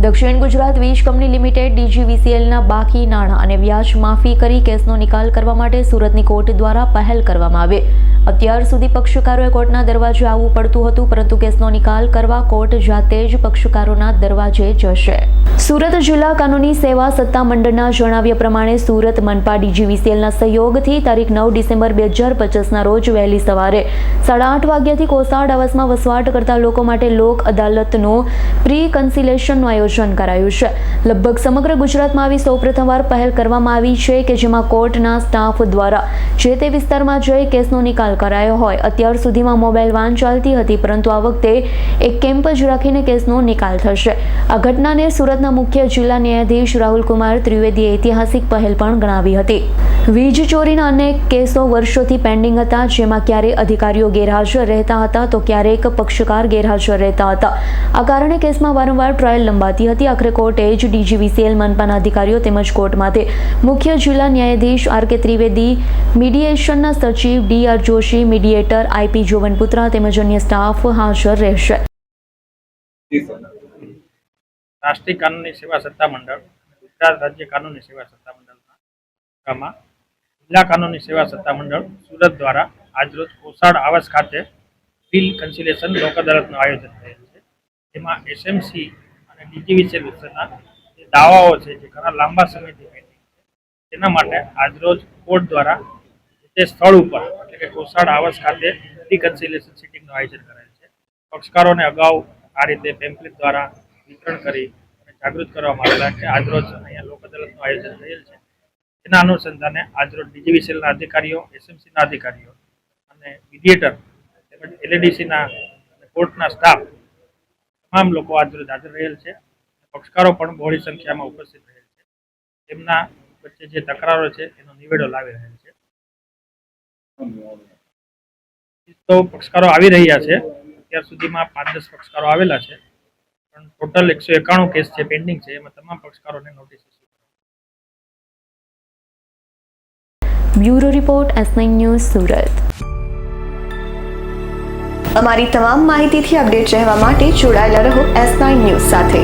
દક્ષિણ ગુજરાત વીજ company limited DGVCLના બાકી નાણાં અને વ્યાજ માફી કરી કેસનો નિકાલ કરવા માટે સુરતની કોર્ટ દ્વારા પહેલ કરવામાં આવી। અત્યાર સુધી પક્ષકારોએ કોર્ટના દરવાજે આવવું પડતું હતું, પરંતુ કેસનો નિકાલ કરવા કોર્ટ જાતે જ પક્ષકારોના દરવાજે જશે। સુરત જિલ્લા કાનૂની સેવા સત્તા મંડળના જણાવ્યા પ્રમાણે સુરત મનપા DGVCLના સહયોગથી તારીખ 9 ડિસેમ્બર 2025ના રોજ વહેલી સવારે 8:30 વાગ્યાથી કોસાડ આવાસમાં વસવાટ કરતા લોકો માટે લોક અદાલતનું પ્રી કન્સિલેશનનું આયોજન કરાયું છે। લગભગ સમગ્ર ગુજરાતમાં આવી સૌપ્રથમવાર પહેલ કરવામાં આવી છે કે જેમાં કોર્ટના સ્ટાફ દ્વારા જે તે વિસ્તારમાં જઈ કેસનો નિકાલ કરાયો હોય। અત્યાર સુધીમાં મોબાઈલ વાન ચાલતી હતી, પરંતુ આ વખતે એક કેમ્પ જ રાખીને કેસનો નિકાલ થશે। આ ઘટનાને સુરતના મુખ્ય જિલ્લા ન્યાયાધીશ રાહુલ કુમાર ત્રિવેદીએ ઐતિહાસિક પહેલ પણ ગણાવી હતી। વીજ ચોરીના અનેક કેસો વર્ષોથી પેન્ડિંગ હતા, જેમાં ક્યારેક અધિકારીઓ ગેરહાજર રહેતા હતા તો ક્યારેક પક્ષકાર ગેરહાજર રહેતા હતા। આ કારણે કેસમાં વારંવાર ટ્રાયલ લંબાતી હતી। આખરે કોર્ટે જ DGVCL મનપાના અધિકારીઓ તેમજ કોર્ટમાંથી મુખ્ય જિલ્લા ન્યાયાધીશ RK ત્રિવેદી, મીડિયેશનના સચિવ DR જોશી, મીડિયેટર IP જોવનપુત્રા તેમજ અન્ય સ્ટાફ હાજર રહેશે। રાષ્ટ્રીય કાનૂની સેવા સત્તા મંડળ ગુજરાત રાજ્ય કાનૂની સેવા સત્તા મંડળમાં જિલ્લા કાનૂની સેવા સત્તા મંડળ સુરત દ્વારા આજરોજ કોસાડ આવાસ ખાતે પ્રી કન્સિલેશન લોક અદાલતનું આયોજન થયેલ છે। જેમાં SMC અને DGVCL વિશેના જે દાવાઓ છે જે ઘણા લાંબા સમયથી પેન્ડિંગ છે, તેના માટે આજરોજ કોર્ટ દ્વારા તે સ્થળ ઉપર એટલે કે કોસાડ આવાસ ખાતે પ્રી કન્સિલેશન સિટિંગનું આયોજન કરાયેલ છે। પક્ષકારોને અગાઉ આ રીતે પેમ્પલેટ દ્વારા વિતરણ કરી અને જાગૃત કરવામાં આવેલા છે। આજરોજ અહીંયા લોક અદાલતનું આયોજન થયેલ છે। તેના અનુસંધાને આજરોજ DGVCLના અધિકારીઓ, SMCના અધિકારીઓ અને મીડિયેટર તેમજ LADCના કોર્ટના સ્ટાફ તમામ લોકો આજરોજ હાજર રહેલ છે। પક્ષકારો પણ બહોળી સંખ્યામાં ઉપસ્થિત રહેલ છે। તેમના વચ્ચે જે તકરારો છે એનો નિવેડો લાવી રહેલ છે। તો પક્ષકારો આવી રહ્યા છે। અત્યાર સુધીમાં 5-10 પક્ષકારો આવેલા છે, પણ ટોટલ 191 કેસ છે પેન્ડિંગ છે, એમાં તમામ પક્ષકારોને નોટિસ ઇસ્યુ કરવામાં। Bureau report S9 news Surat. અમારી તમામ માહિતીથી અપડેટ રહેવા માટે જોડાયેલા રહો S9 ન્યૂઝ સાથે।